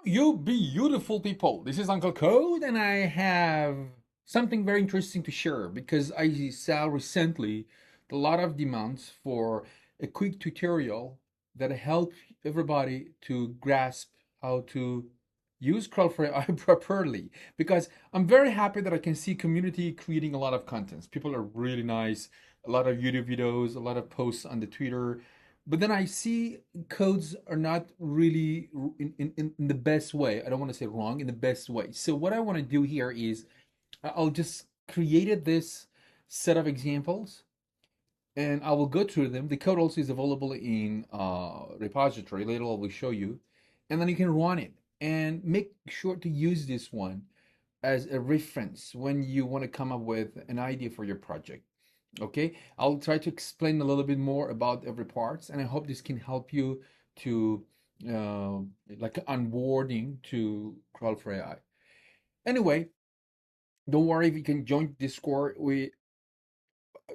You beautiful people. This is Uncle Code, and I have something very interesting to share because I saw recently a lot of demands for a quick tutorial that helps everybody to grasp how to use Crawl4AI properly. Because I'm very happy that I can see community creating a lot of contents. People are really nice, a lot of YouTube videos, a lot of posts on the Twitter, but then I see codes are not really in the best way. I don't want to say wrong, in the best way. So what I want to do here is I'll just created this set of examples and I will go through them. The code also is available in repository. Later I will show you. And then you can run it and make sure to use this one as a reference when you want to come up with an idea for your project. Okay, I'll try to explain a little bit more about every parts, and I hope this can help you to uh, like onboarding to Crawl4AI. Anyway, don't worry if you can join Discord with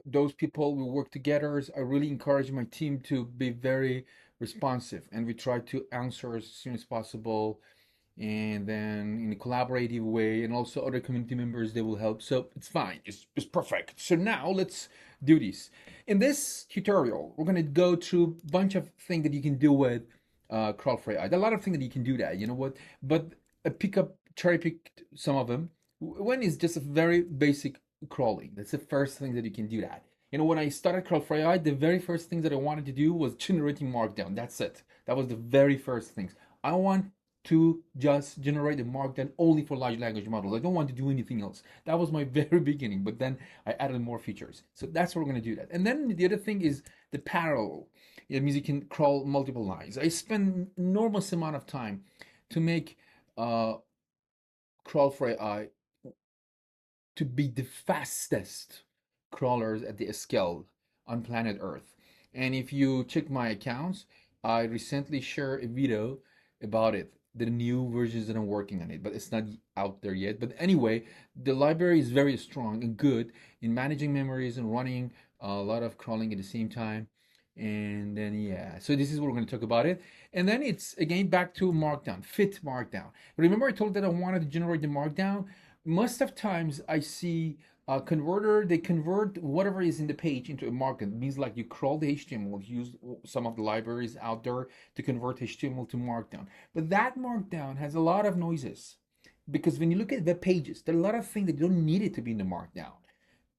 those people. We work together. I really encourage my team to be very responsive, and we try to answer as soon as possible and then in a collaborative way, and also other community members they will help, so it's fine, it's perfect. So now let's do this. In this tutorial we're going to go through a bunch of things that you can do with Crawl4AI. There are a lot of things that you can do that, you know what, but I cherry picked some of them. One is just a very basic crawling. That's the first thing that you can do that. You know, when I started Crawl4AI, the very first thing that I wanted to do was generating markdown. That's it. That was the very first things. I want to just generate a markdown only for large language models. I don't want to do anything else. That was my very beginning, but then I added more features. So that's where we're going to do that. And then the other thing is the parallel. It means you can crawl multiple lines. I spend enormous amount of time to make Crawl4AI to be the fastest crawlers at the scale on planet Earth. And if you check my accounts, I recently shared a video about it, the new versions that I'm working on it, but it's not out there yet. But anyway, the library is very strong and good in managing memories and running a lot of crawling at the same time. And then, yeah, so this is what we're going to talk about it. And then it's again back to markdown, fit markdown. Remember I told that I wanted to generate the markdown? Most of times I see a converter, they convert whatever is in the page into a markdown. It means like you crawl the HTML, use some of the libraries out there to convert HTML to markdown. But that markdown has a lot of noises because when you look at web pages, there are a lot of things that don't need it to be in the markdown.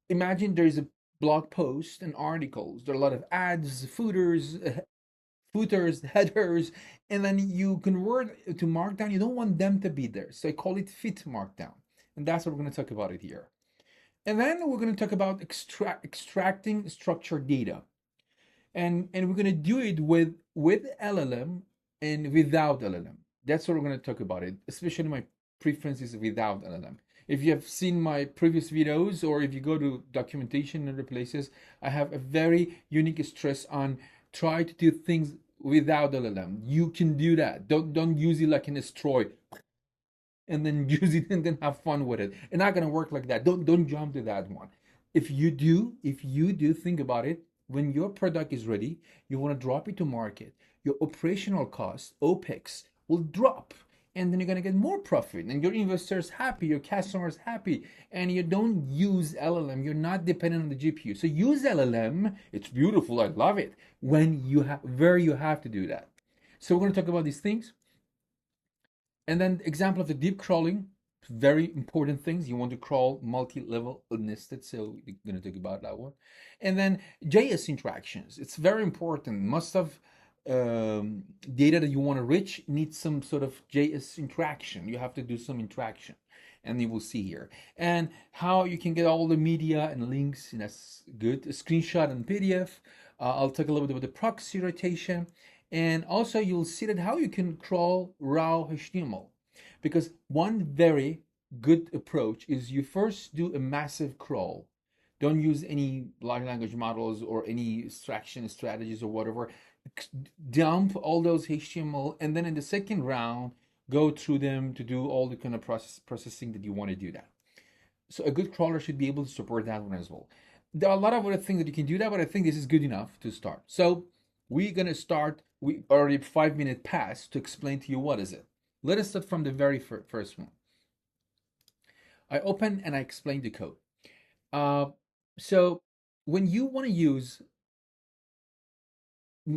Imagine there's a blog post and articles. There are a lot of ads, footers, headers, and then you convert to markdown. You don't want them to be there. So I call it fit markdown. And that's what we're going to talk about it here. And then we're going to talk about extracting structured data. And we're going to do it with LLM and without LLM. That's what we're going to talk about it, especially my preference is without LLM. If you have seen my previous videos or if you go to documentation and other places, I have a very unique stress on try to do things without LLM. You can do that. Don't use it like an destroy and then use it and then have fun with it. It's not gonna work like that. Don't jump to that one. If you do think about it, when your product is ready, you want to drop it to market. Your operational costs, OPEX, will drop. And then you're gonna get more profit, and your investors happy, your customers happy, and you don't use LLM. You're not dependent on the GPU. So use LLM. It's beautiful. I love it. When you have where you have to do that. So we're gonna talk about these things. And then example of the deep crawling, very important things. You want to crawl multi-level nested, so we're going to talk about that one. And then JS interactions. It's very important. Most of data that you want to reach needs some sort of JS interaction. You have to do some interaction, and you will see here. And how you can get all the media and links, and that's good. A screenshot and PDF. I'll talk a little bit about the proxy rotation. And also you'll see that how you can crawl raw HTML. Because one very good approach is you first do a massive crawl. Don't use any large language models or any extraction strategies or whatever. Dump all those HTML, and then in the second round, go through them to do all the kind of processing that you want to do that. So a good crawler should be able to support that one as well. There are a lot of other things that you can do that, but I think this is good enough to start. So we're gonna start. We already 5 minutes past to explain to you what is it. Let us start from the very first one. I open and I explain the code. Uh, so when you want to use,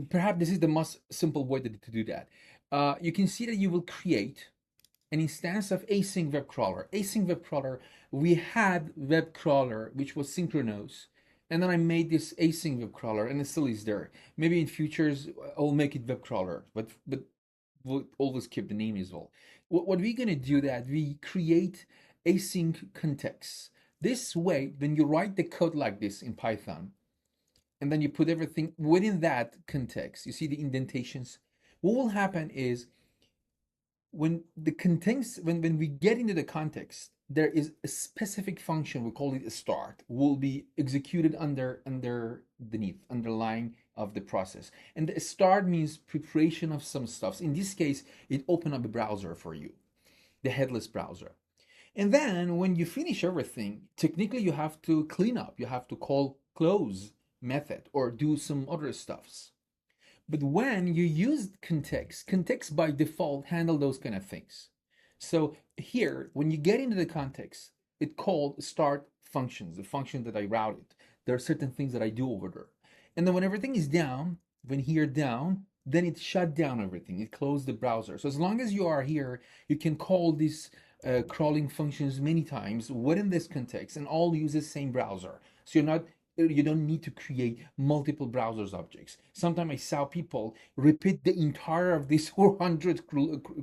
perhaps this is the most simple way to do that. You can see that you will create an instance of async web crawler. Async web crawler, we had web crawler, which was synchronous. And then I made this async web crawler and it still is there. Maybe in futures, I'll make it web crawler, but we'll always keep the name as well. What we're gonna do that, we create async context. This way, when you write the code like this in Python, and then you put everything within that context, you see the indentations. What will happen is when the contents, when we get into the context, there is a specific function, we call it a start, will be executed underlying of the process. And the start means preparation of some stuff. In this case, it opened up a browser for you, the headless browser. And then when you finish everything, technically you have to clean up. You have to call close method or do some other stuffs. But when you use context by default handle those kind of things. So here, when you get into the context, it called start functions, the function that I routed. There are certain things that I do over there. And then when everything is down, when here down, then it shut down everything. It closed the browser. So as long as you are here, you can call these crawling functions many times within this context and all use the same browser. So you don't need to create multiple browsers objects. Sometimes I saw people repeat the entire of these 400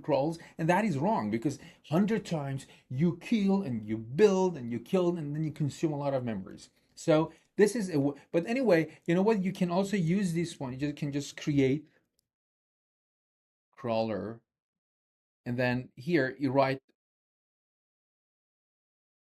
crawls, and that is wrong because 100 times you kill and you build and you kill and then you consume a lot of memories. So this is but anyway, you know what? You can also use this one. You can just create crawler, and then here you write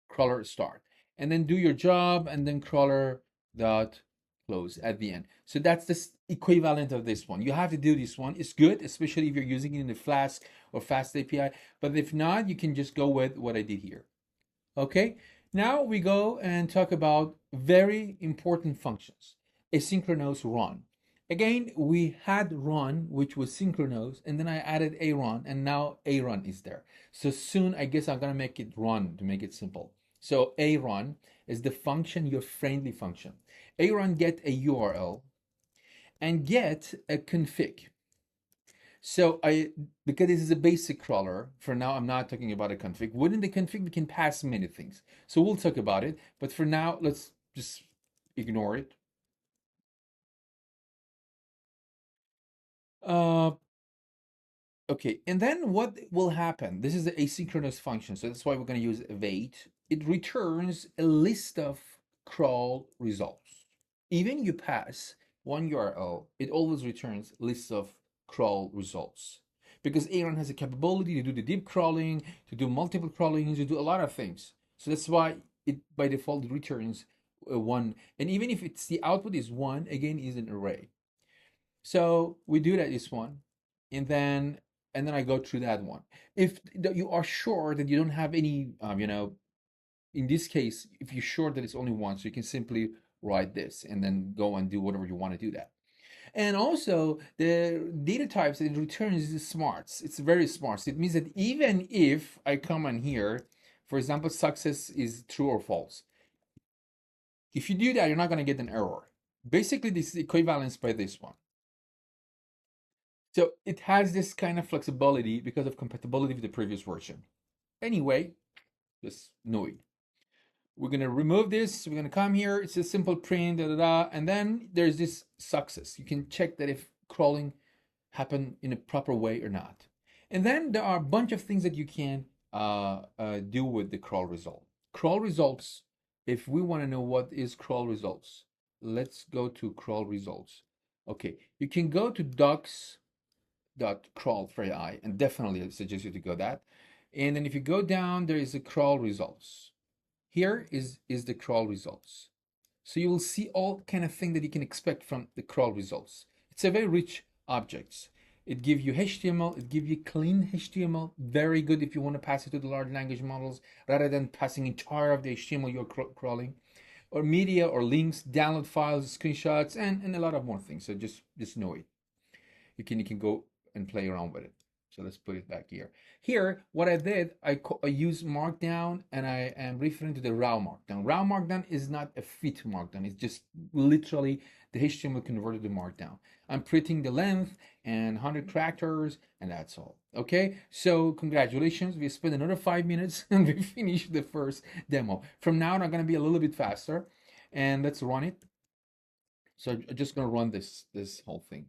crawler start, and then do your job, and then crawler dot close at the end. So that's the equivalent of this one. You have to do this one. It's good, especially if you're using it in the Flask or Fast API. But if not, you can just go with what I did here. Okay, now we go and talk about very important functions. Asynchronous run. Again, we had run, which was synchronous, and then I added a run, and now a run is there. So soon, I guess I'm gonna make it run to make it simple. So a run is the function, your friendly function. A run get a URL and get a config. So because this is a basic crawler, for now I'm not talking about a config. Within the config, we can pass many things. So we'll talk about it, but for now, let's just ignore it. Okay, and then what will happen? This is the asynchronous function, so that's why we're going to use await. It returns a list of crawl results. Even you pass one URL, it always returns lists of crawl results. Because Aaron has a capability to do the deep crawling, to do multiple crawling, to do a lot of things. So that's why it by default it returns one. And even if it's the output is one, again is an array. So we do that this one, and then I go through that one. If you are sure that you don't have any, in this case, if you're sure that it's only one, so you can simply write this and then go and do whatever you want to do that. And also the data types it returns is smarts. It's very smart. So it means that even if I come on here, for example, success is true or false. If you do that, you're not going to get an error. Basically, this is equivalence by this one. So it has this kind of flexibility because of compatibility with the previous version. Anyway, just know it. We're gonna remove this. We're gonna come here. It's a simple print, and then there's this success. You can check that if crawling happened in a proper way or not. And then there are a bunch of things that you can do with the crawl result. Crawl results. If we want to know what is crawl results, let's go to crawl results. Okay, you can go to docs Crawl4AI, and definitely I suggest you to go that. And then if you go down, there is a crawl results. Here is the crawl results. So you will see all kind of thing that you can expect from the crawl results. It's a very rich objects. It gives you HTML, it gives you clean HTML, very good if you want to pass it to the large language models rather than passing entire of the HTML you're crawling, or media or links, download files, screenshots, and a lot of more things. So just know it. You can go and play around with it. So let's put it back here. Here, what I did, I used markdown, and I am referring to the raw markdown. Raw markdown is not a fit markdown. It's just literally the HTML converted to markdown. I'm printing the length and 100 characters, and that's all. Okay, so congratulations. We spent another 5 minutes and we finished the first demo. From now on, I'm going to be a little bit faster, and let's run it. So I'm just going to run this whole thing.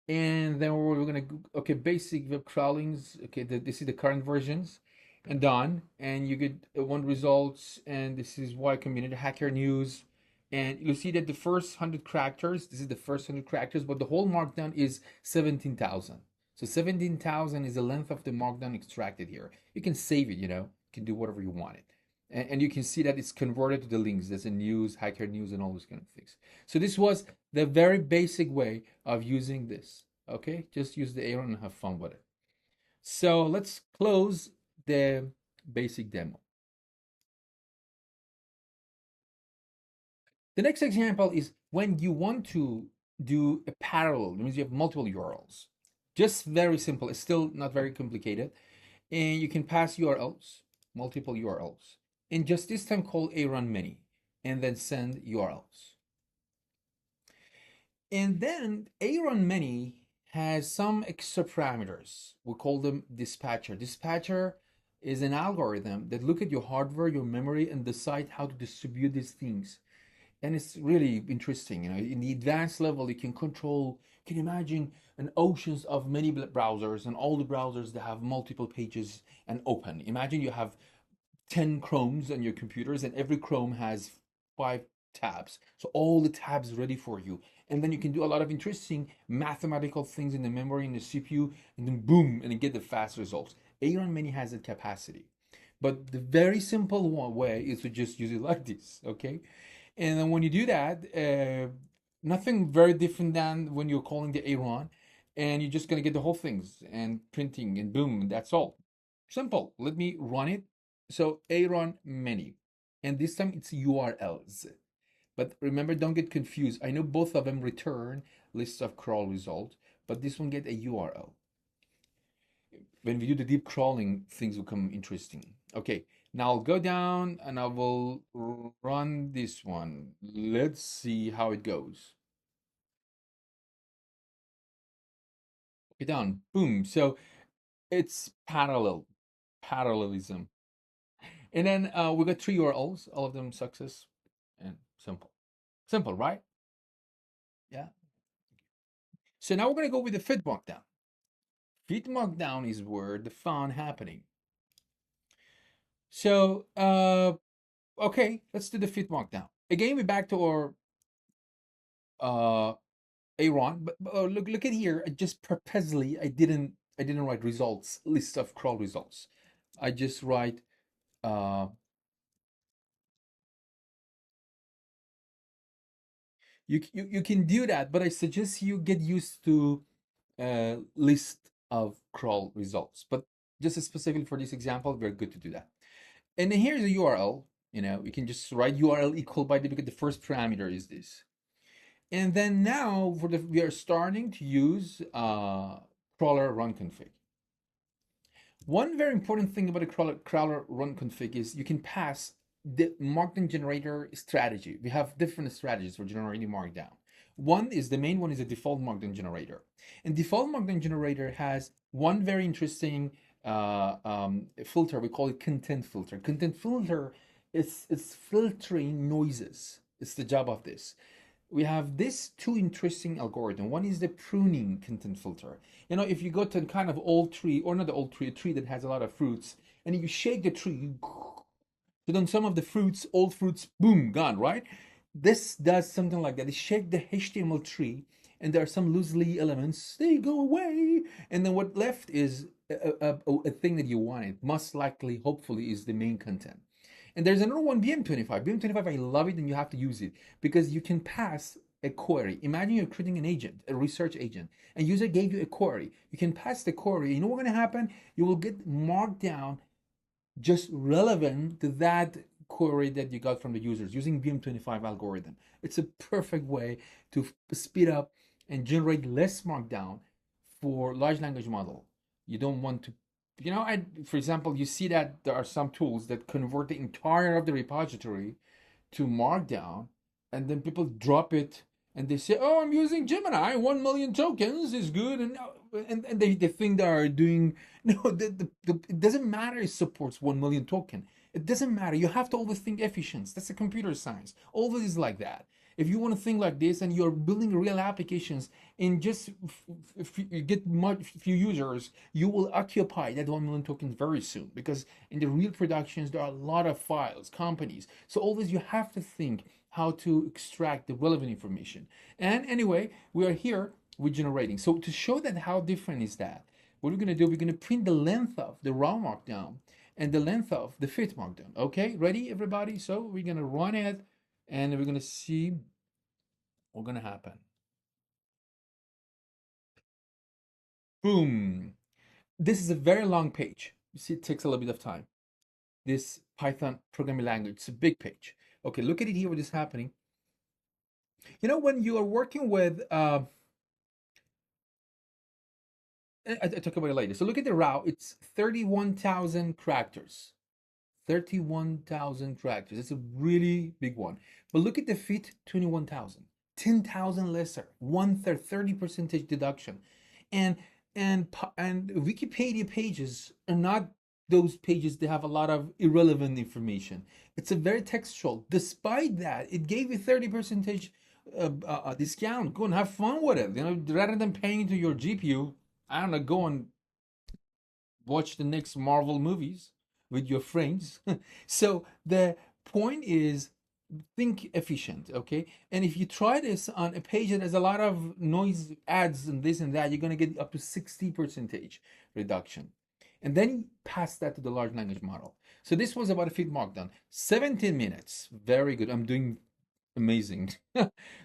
And then we're gonna, okay, basic web crawlings. Okay, this is the current versions, and done. And you get one results, and this is why community hacker news. And you'll see that the first 100 characters, this is the first 100 characters, but the whole markdown is 17,000. So 17,000 is the length of the markdown extracted here. You can save it, you can do whatever you want it. And you can see that it's converted to the links. There's a news, hacker news, and all those kind of things. So this was the very basic way of using this. Okay, just use the Aaron and have fun with it. So let's close the basic demo. The next example is when you want to do a parallel. That means you have multiple URLs. Just very simple. It's still not very complicated. And you can pass URLs, multiple URLs. And just this time call arun many, and then send URLs. And then arun many has some extra parameters. We call them dispatcher. Dispatcher is an algorithm that look at your hardware, your memory, and decide how to distribute these things. And it's really interesting. In the advanced level, you can control, you can imagine an oceans of many browsers, and all the browsers that have multiple pages and open. Imagine you have 10 Chromes on your computers, and every Chrome has 5 tabs. So all the tabs ready for you. And then you can do a lot of interesting mathematical things in the memory, in the CPU, and then boom, and you get the fast results. arun many has that capacity. But the very simple way is to just use it like this, okay? And then when you do that, nothing very different than when you're calling the arun, and you're just gonna get the whole things and printing, and boom, that's all. Simple. Let me run it. So arun many, and this time it's URLs. But remember, don't get confused. I know both of them return lists of crawl results, but this one get a URL. When we do the deep crawling, things will come interesting. Okay, now I'll go down and I will run this one. Let's see how it goes. Okay, down, boom. So it's parallelism. And then we got 3 URLs, all of them success and simple. Simple, right? Yeah. So now we're going to go with the fit markdown. Fit markdown is where the fun happening. So, okay, let's do the fit markdown. Again, we're back to our arun, but look at here. I just purposely I didn't write results, list of crawl results. I just write you can do that, but I suggest you get used to list of crawl results. But just specifically for this example, we're good to do that. And then here's a URL. You can just write URL equal by because the first parameter is this. And then now we are starting to use crawler run config. One very important thing about a crawler run config is you can pass the markdown generator strategy. We have different strategies for generating markdown. The main one is a default markdown generator. And default markdown generator has one very interesting filter. We call it content filter. Content filter is filtering noises. It's the job of this. We have these 2 interesting algorithm. One is the pruning content filter. If you go to kind of old tree, or not the old tree, a tree that has a lot of fruits, and you shake the tree, so then some of the fruits, old fruits, boom, gone, right? This does something like that. It shake the HTML tree, and there are some loosely elements, they go away, and then what left is a thing that you wanted. Most likely, hopefully, is the main content. And there's another one, BM25. BM25, I love it, and you have to use it because you can pass a query. Imagine you're creating an agent, a research agent, and user gave you a query. You can pass the query. You know what's going to happen? You will get marked down just relevant to that query that you got from the users using BM25 algorithm. It's a perfect way to speed up and generate less markdown for large language model. You don't want to, for example, you see that there are some tools that convert the entire of the repository to markdown, and then people drop it and they say, "Oh, I'm using Gemini. 1 million tokens is good," and they think they are doing. No, it doesn't matter. It supports 1 million token. It doesn't matter. You have to always think efficiency. That's a computer science. Always like that. If you want to think like this and you're building real applications in just if you get few users, you will occupy that 1 million tokens very soon, because in the real productions there are a lot of files, companies. So always you have to think how to extract the relevant information. And anyway, we are here with generating. So to show that how different is that, what we're going to do, we're going to print the length of the raw markdown and the length of the fit markdown. Okay, ready everybody? So we're going to run it and we're going to see what's going to happen. Boom. This is a very long page. You see, it takes a little bit of time. This Python programming language, it's a big page. Okay, look at it here, what is happening. When you are working with, I talk about it later. So look at the route, it's 31,000 characters. 31,000 characters. It's a really big one. But look at the fit, 21,000. 10,000 lesser, 1/3, 30% deduction. And Wikipedia pages are not those pages that have a lot of irrelevant information. It's a very textual. Despite that, it gave you 30% discount. Go and have fun with it. Rather than paying to your GPU, I don't know, go and watch the next Marvel movies with your friends. So the point is, think efficient, okay? And if you try this on a page that has a lot of noise, ads and this and that, you're going to get up to 60% reduction. And then you pass that to the large language model. So this was about a fit markdown. 17 minutes. Very good. I'm doing amazing.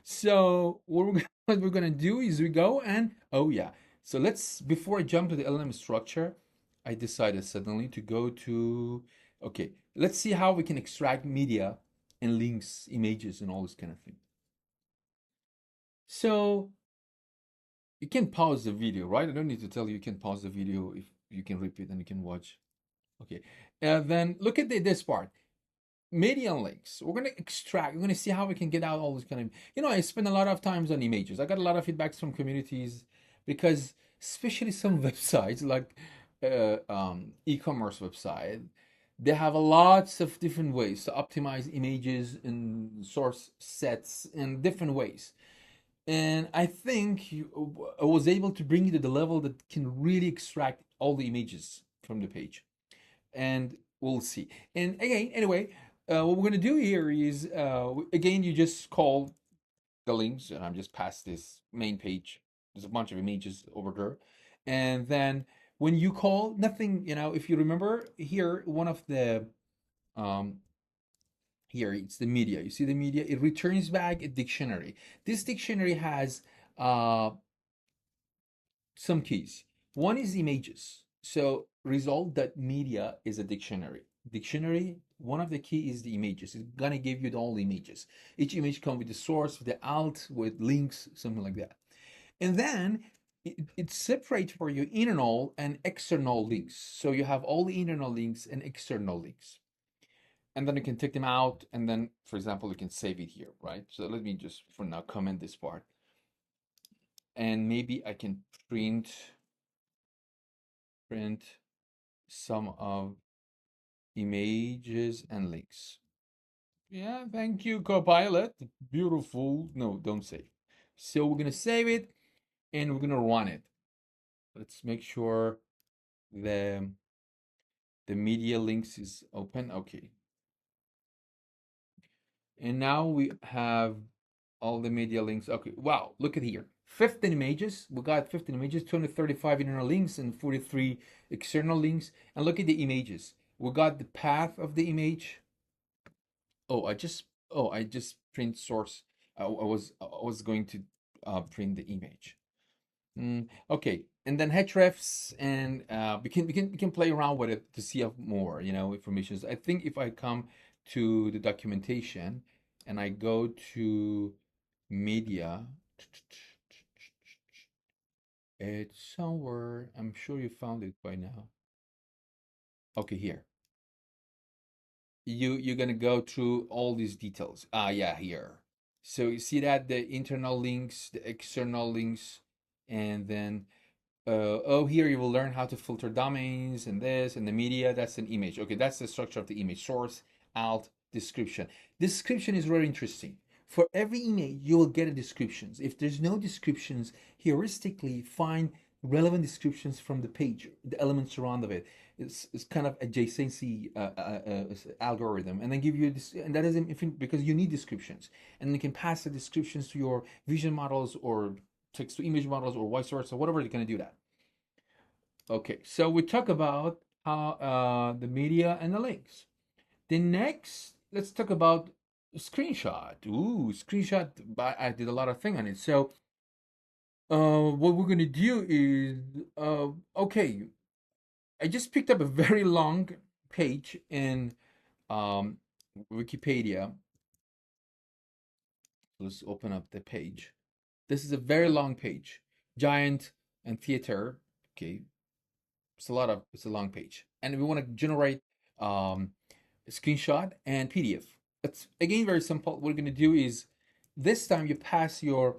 So what we're going to do is we go and, oh yeah. So before I jump to the LLM structure, I decided suddenly to go to, okay, let's see how we can extract media and links, images, and all this kind of thing. So you can pause the video, right? I don't need to tell you, you can pause the video if you can repeat and you can watch. Okay, then look at this part. Media links. We're going to extract, we're going to see how we can get out all this kind of, I spend a lot of times on images. I got a lot of feedbacks from communities because especially some websites like e-commerce website, they have a lots of different ways to optimize images and source sets in different ways. And I think I was able to bring you to the level that can really extract all the images from the page. And we'll see. And again, anyway, what we're going to do here is, again, you just call the links, and I'm just past this main page. There's a bunch of images over there. And then when you call, nothing, if you remember here, one of the, here, it's the media. You see the media? It returns back a dictionary. This dictionary has some keys. One is images. So result that media is a dictionary. Dictionary, one of the key is the images. It's gonna give you all the images. Each image comes with the source, with the alt, with links, something like that. And then it separates for you internal and external links. So you have all the internal links and external links. And then you can take them out, and then, for example, you can save it here, right? So let me just, for now, comment this part. And maybe I can print some of images and links. Yeah, thank you, Copilot. Beautiful. No, don't save. So we're gonna save it and we're gonna run it. Let's make sure the media links is open. Okay. And now we have all the media links. Okay, wow, look at here. 15 images. We got 15 images, 235 internal links and 43 external links. And look at the images. We got the path of the image. I just print source. I was going to print the image. Okay, and then hrefs, and we can play around with it to see more information. I think if I come to the documentation and I go to media, It's somewhere. I'm sure you found it by now. Okay, here. You're gonna go through all these details. Ah, yeah, here. So you see that the internal links, the external links, and then oh, here you will learn how to filter domains and this and the media. That's an image. Okay, that's the structure of the image. Source, alt, description. Description is very interesting. For every image, you will get a descriptions. If there's no descriptions, heuristically find relevant descriptions from the page, the elements around of it. It's kind of adjacency algorithm, and then give you this, and that is because you need descriptions, and you can pass the descriptions to your vision models or text to image models or vice versa, whatever you're going to do that. Okay, so we talk about how the media and the links. The next, let's talk about screenshot. Ooh, screenshot. I did a lot of thing on it. So what we're going to do is, okay, I just picked up a very long page in um, Wikipedia. Let's open up the page. This is a very long page. Giant and theater. Okay, it's a long page, and we want to generate a screenshot and PDF. It's again very simple. What we're going to do is this time you pass your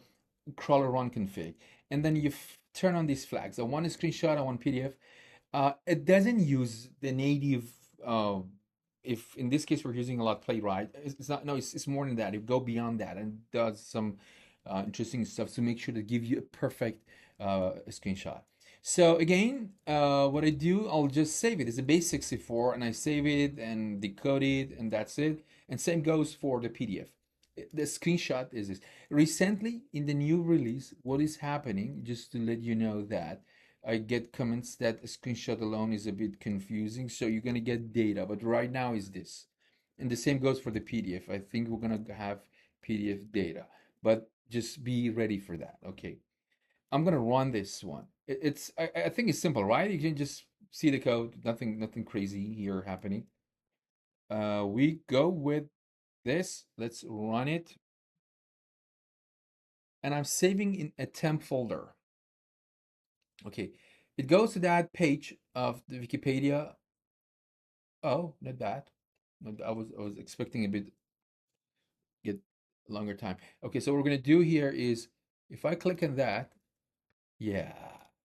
crawler run config, and then you turn on these flags. I want a screenshot, I want PDF. It doesn't use the native. If in this case we're using a lot playwright, it's not. No, it's more than that. It go beyond that and does some interesting stuff to make sure to give you a perfect screenshot. So again, what I do, I'll just save it. It's a base 64, and I save it and decode it, and that's it. And same goes for the PDF. The screenshot is this. Recently, in the new release, what is happening, just to let you know that I get comments that a screenshot alone is a bit confusing, so you're gonna get data, but right now is this. And the same goes for the PDF. I think we're gonna have PDF data, but just be ready for that. Okay. I'm gonna run this one. I think it's simple, right? You can just see the code, nothing crazy here happening. We go with this. Let's run it. And I'm saving in a temp folder. Okay, it goes to that page of the Wikipedia. Oh, not bad. I was expecting a bit get longer time. Okay, so what we're gonna do here is if I click on that, yeah.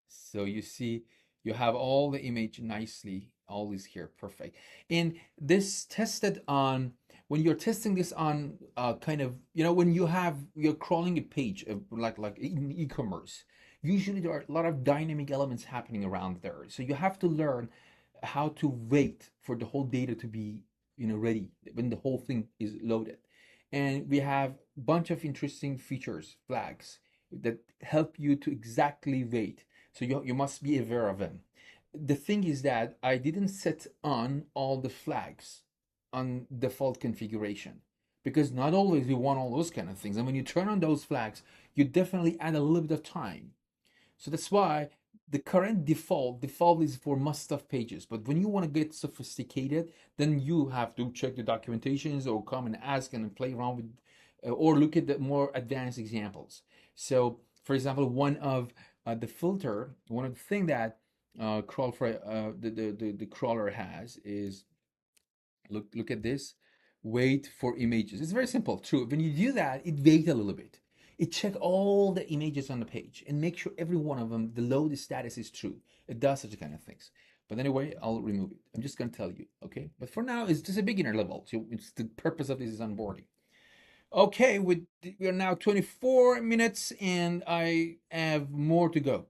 So you see, you have all the image nicely, all is here, perfect. And this tested on, when you're testing this on kind of, when you're crawling a page like in e-commerce, usually there are a lot of dynamic elements happening around there. So you have to learn how to wait for the whole data to be, ready when the whole thing is loaded. And we have a bunch of interesting features, flags that help you to exactly wait. So you must be aware of them. The thing is that I didn't set on all the flags on default configuration because not always we want all those kind of things. And when you turn on those flags, you definitely add a little bit of time. So that's why the current default is for must-have pages. But when you want to get sophisticated, then you have to check the documentations or come and ask and play around with, or look at the more advanced examples. So, for example, one of the thing that the crawler has is look at this. Wait for images. It's very simple. True. When you do that, it waits a little bit. It check all the images on the page and make sure every one of them, the load status is true. It does such kind of things. But anyway, I'll remove it. I'm just gonna tell you, okay? But for now, it's just a beginner level. So it's the purpose of this is onboarding. Okay, we are now 24 minutes and I have more to go.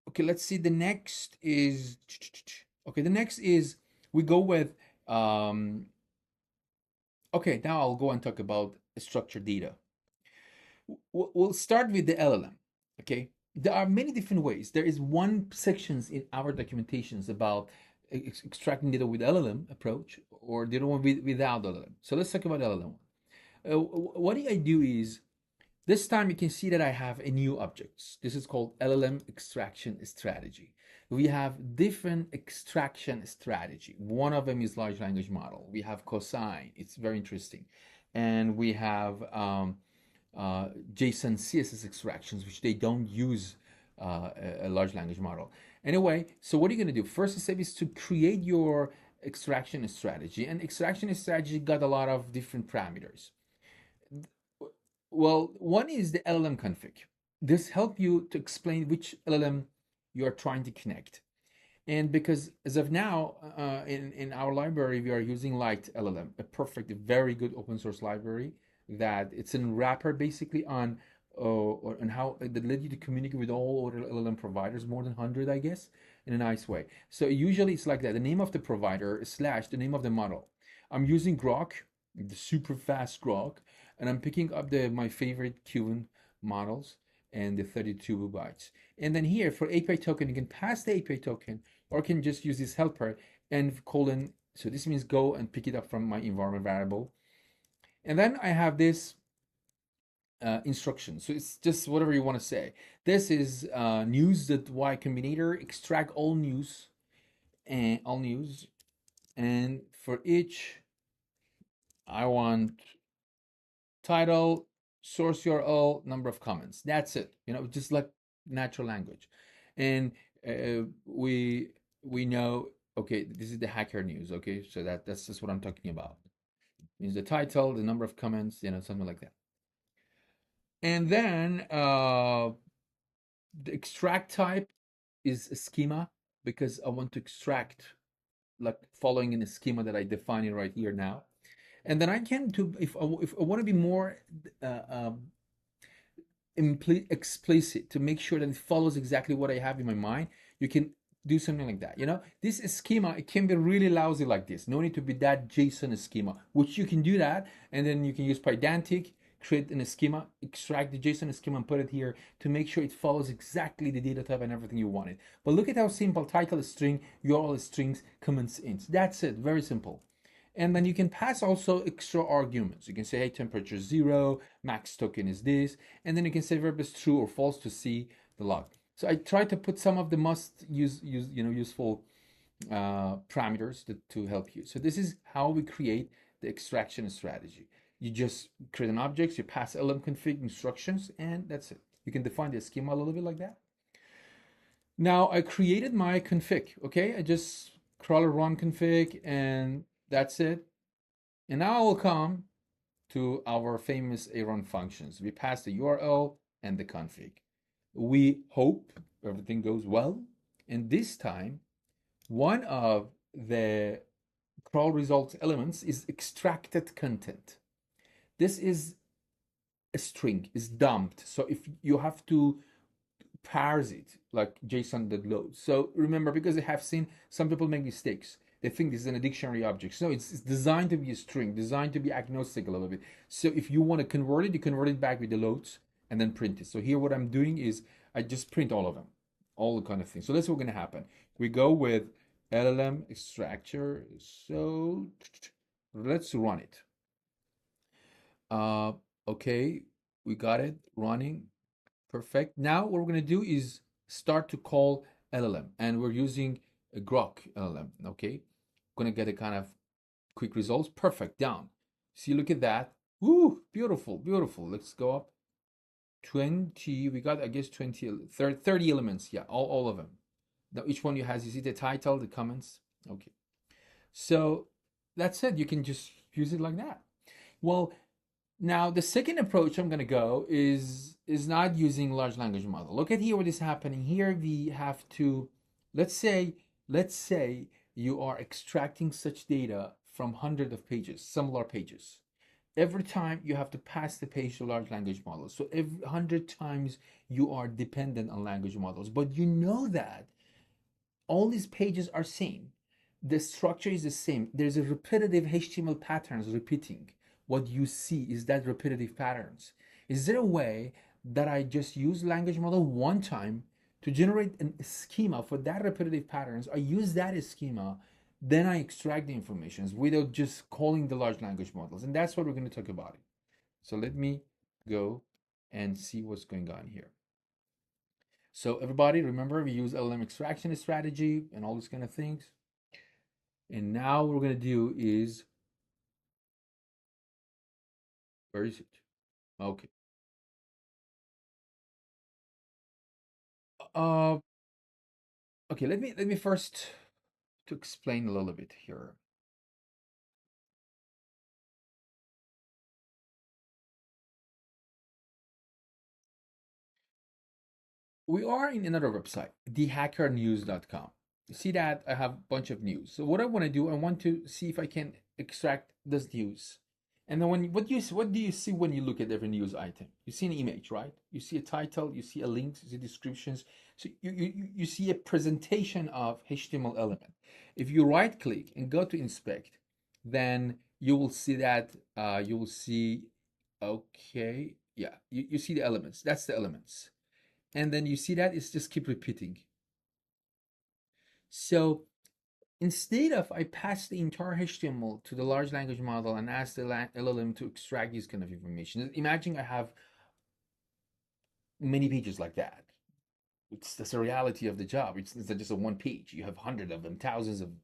Okay, let's see. The next is okay. The next is we go with okay. Now I'll go and talk about structured data. We'll start with the LLM. Okay, there are many different ways. There is one sections in our documentations about extracting data with LLM approach or the other one without LLM. So let's talk about LLM. What I do is this time you can see that I have a new objects. This is called LLM extraction strategy. We have different extraction strategy. One of them is large language model. We have cosine. It's very interesting. And we have JSON CSS extractions, which they don't use a large language model. Anyway, so what are you going to do? First step is to create your extraction strategy, and extraction strategy got a lot of different parameters. Well, one is the LLM config. This help you to explain which LLM you are trying to connect. And because as of now, in our library, we are using Light LLM, a perfect, very good open source library that it's in wrapper basically on how that let you to communicate with all other LLM providers, more than 100, I guess, in a nice way. So usually it's like that. The name of the provider slash the name of the model. I'm using Grok, the super fast Grok, and I'm picking up my favorite Cuban models and the 32 bytes. And then here for API token, you can pass the API token or can just use this helper and colon. So this means go and pick it up from my environment variable. And then I have this instruction. So it's just whatever you want to say. This is news.y combinator, extract all news and all news. And for each, I want title, source URL, number of comments. That's it. Just like natural language. And we know, okay, this is the hacker news. Okay, so that's just what I'm talking about. Means the title, the number of comments, something like that. And then the extract type is a schema because I want to extract like following in a schema that I define it right here now. And then I can do if I want to be more explicit to make sure that it follows exactly what I have in my mind, you can do something like that. This schema, it can be really lousy like this. No need to be that JSON schema, which you can do that, and then you can use Pydantic, create a schema, extract the JSON schema and put it here to make sure it follows exactly the data type and everything you wanted. But look at how simple: title string, URL strings, comments int. That's it, very simple. And then you can pass also extra arguments. You can say, hey, temperature 0, max token is this, and then you can say verb is true or false to see the log. So I try to put some of the useful parameters to help you. So this is how we create the extraction strategy. You just create an object, you pass LM config instructions, and that's it. You can define the schema a little bit like that. Now I created my config. Okay, I just crawler run config, and that's it. And now I will come to our famous arun functions. We pass the URL and the config. We hope everything goes well. And this time, one of the crawl results elements is extracted content. This is a string, is dumped. So if you have to parse it like JSON.load. So remember, because I have seen some people make mistakes. They think this is a dictionary object. So it's designed to be a string, designed to be agnostic a little bit. So if you want to convert it, you convert it back with the loads and then print it. So here what I'm doing is I just print all of them, all the kind of things. So that's what's going to happen. We go with LLM extractor. So let's run it. Okay, we got it running. Perfect. Now what we're going to do is start to call LLM, and we're using a Grok LLM. Okay, going to get a kind of quick results. Perfect. Down. See, look at that. Woo, beautiful, beautiful. Let's go up. 20. We got, I guess, 30 elements. Yeah, all of them. Now each one you has, you see the title, the comments. Okay. So that's it. You can just use it like that. Well, now the second approach I'm going to go is not using large language model. Look at here what is happening. Here we have to, let's say you are extracting such data from hundreds of pages, similar pages. Every time you have to pass the page to large language models. So every 100 times you are dependent on language models, but you know that all these pages are same. The structure is the same. There's a repetitive HTML patterns repeating. What you see is that repetitive patterns. Is there a way that I just use language model one time to generate a schema for that repetitive patterns? I use that schema, then I extract the information without just calling the large language models. And that's what we're going to talk about. So let me go and see what's going on here. So everybody, remember we use LLM extraction strategy and all these kind of things. And now what we're going to do is, where is it? Okay. uh, okay, let me first to explain a little bit here. We are in another website, thehackernews.com. You see that I have a bunch of news. So what I want to do, I want to see if I can extract this news. And then what do you see when you look at every news item? You see an image, right? You see a title, you see a link, you see descriptions. So you see a presentation of HTML element. If you right click and go to inspect, then you will see that you will see, okay, yeah, you see the elements. That's the elements, and then you see that it's just keep repeating. So instead of I pass the entire HTML to the large language model and ask the LLM to extract this kind of information, imagine I have many pages like that. That's the reality of the job. It's not just a one page. You have hundreds of them, thousands of them,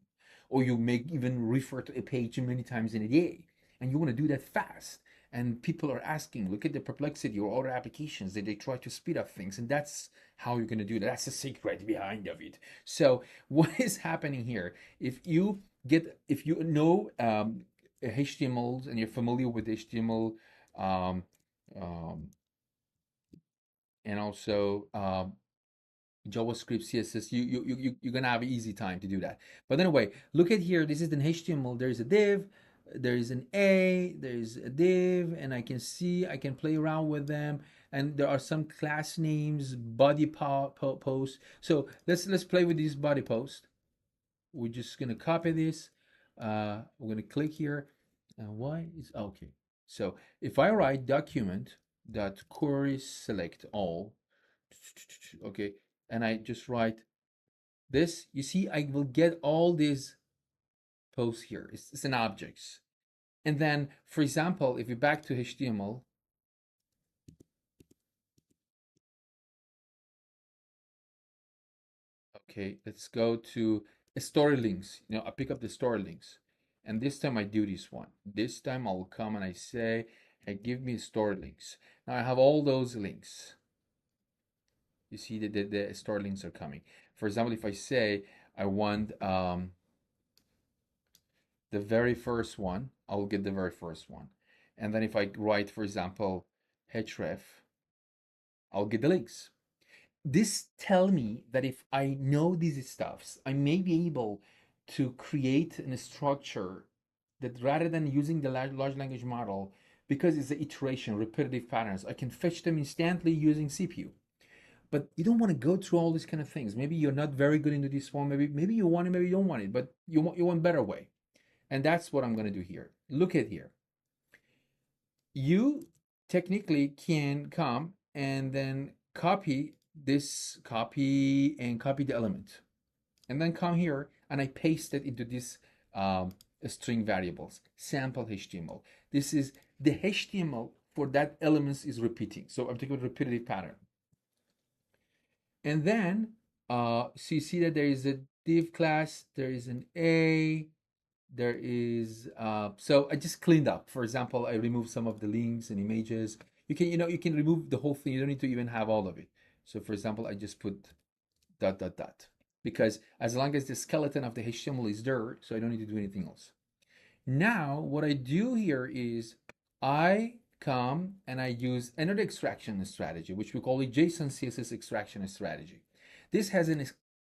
or you may even refer to a page many times in a day, and you want to do that fast. And people are asking, look at the Perplexity or other applications that they try to speed up things, and that's how you're going to do that. That's the secret behind of it. So what is happening here? If you know HTML and you're familiar with HTML, um, um, and also JavaScript, CSS, you're gonna have an easy time to do that. But anyway, look at here. This is an HTML. There's a div, there is an there's a div, and I can see I can play around with them. And there are some class names, body post. So let's play with this body post. We're just gonna copy this. We're gonna click here. Why is okay? So if I write document dot query select all, okay, and I just write this, you see, I will get all these posts here. It's an objects. And then, for example, if you back to HTML, okay, let's go to story links. I pick up the story links. And this time I do this one. This time I'll come and I say, hey, give me story links. Now I have all those links. You see that the story links are coming. For example, if I say I want the very first one, I will get the very first one. And then if I write, for example, href, I'll get the links. This tell me that if I know these stuffs, I may be able to create a structure that rather than using the large language model, because it's an iteration, repetitive patterns, I can fetch them instantly using CPU. But you don't want to go through all these kind of things. Maybe you're not very good into this one. Maybe you want it, maybe you don't want it, but you want better way. And that's what I'm going to do here. Look at here. You technically can come and then copy copy the element. And then come here and I paste it into this string variables, sample HTML. This is the HTML for that elements is repeating. So I'm taking a repetitive pattern. And then, so you see that there is a div class, there is an there is so I just cleaned up. For example, I removed some of the links and images. You can remove the whole thing. You don't need to even have all of it. So for example, I just put dot dot dot, because as long as the skeleton of the HTML is there, so I don't need to do anything else. Now what I do here is I come and I use another extraction strategy, which we call a JSON CSS extraction strategy. This has an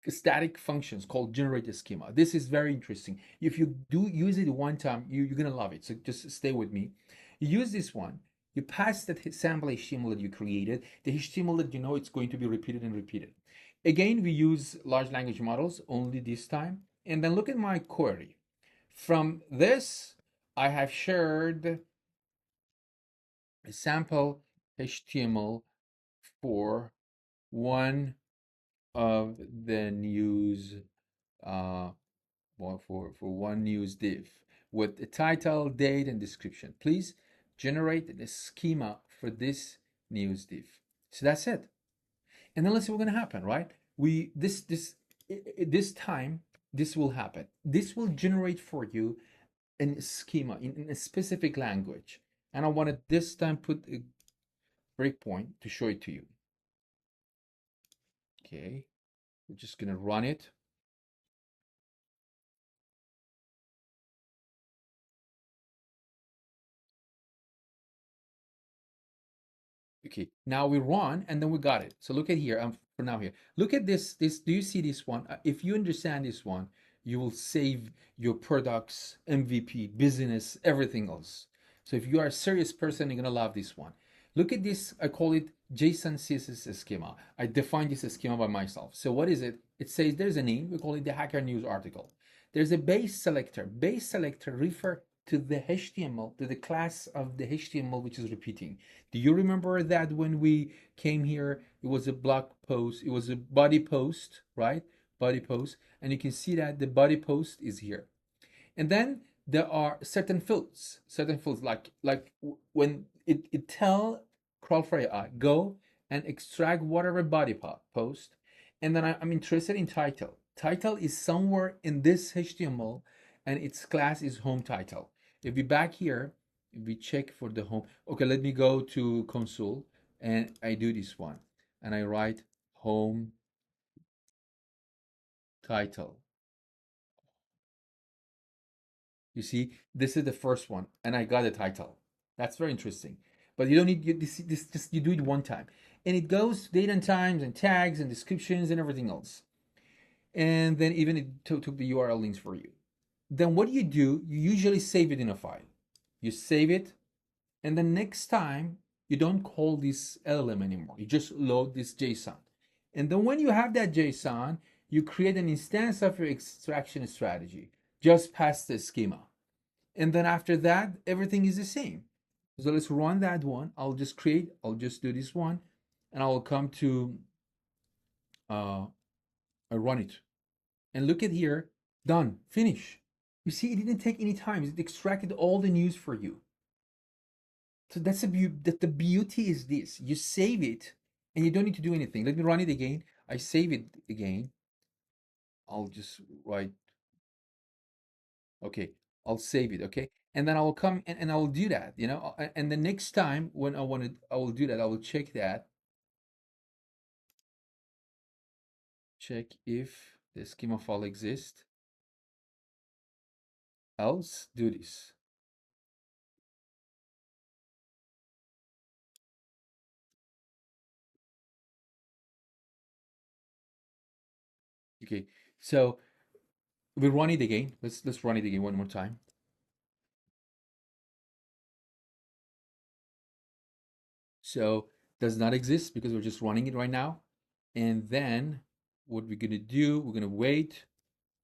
static functions called generate a schema. This is very interesting. If you do use it one time, you're gonna love it. So just stay with me. You use this one. You pass that sample HTML that you created, the HTML that you know it's going to be repeated and repeated. Again, we use large language models only this time. And then look at my query. From this, I have shared a sample HTML for one of the news, for one news div with the title, date, and description. Please generate the schema for this news div. So that's it. And then let's see what's gonna happen, right? This time this will happen. This will generate for you a schema in a specific language. And I want to this time put a breakpoint to show it to you. Okay, we're just gonna run it. Okay, now we run and then we got it. So look at here. I'm for now here. Look at this. Do you see this one? If you understand this one, you will save your products, MVP, business, everything else. So if you are a serious person, you're gonna love this one. Look at this. I call it JSON CSS schema. I define this schema by myself. So what is it? It says there's a name. We call it the Hacker News article. There's a base selector. Base selector refer to the HTML, to the class of the HTML which is repeating. Do you remember that when we came here, it was a blog post, it was a body post, right? Body post. And you can see that the body post is here. And then there are certain fields like when it tell Crawl4AI, go and extract whatever body post. And then I'm interested in title. Title is somewhere in this HTML and its class is home title. If we back here, if we check for the home, okay, let me go to console and I do this one and I write home title. You see, this is the first one, and I got a title. That's very interesting. But you don't need this. Just you do it one time, and it goes to date and times and tags and descriptions and everything else. And then even it took the URL links for you. Then what do? You usually save it in a file. You save it, and then next time you don't call this LLM anymore. You just load this JSON, and then when you have that JSON, you create an instance of your extraction strategy. Just pass the schema. And then after that, everything is the same. So let's run that one. I'll just do this one and I will come to, I run it. And look at here, done, finish. You see, it didn't take any time. It extracted all the news for you. So that's the beauty is this. You save it and you don't need to do anything. Let me run it again. I save it again. I'll just write, okay, I'll save it, okay? And then I will come and I will do that, you know? And the next time when I will do that, I will check that. Check if the schema file exists. Else, do this. Okay, so we run it again. Let's run it again one more time. So does not exist because we're just running it right now. And then what we're gonna do, we're gonna wait,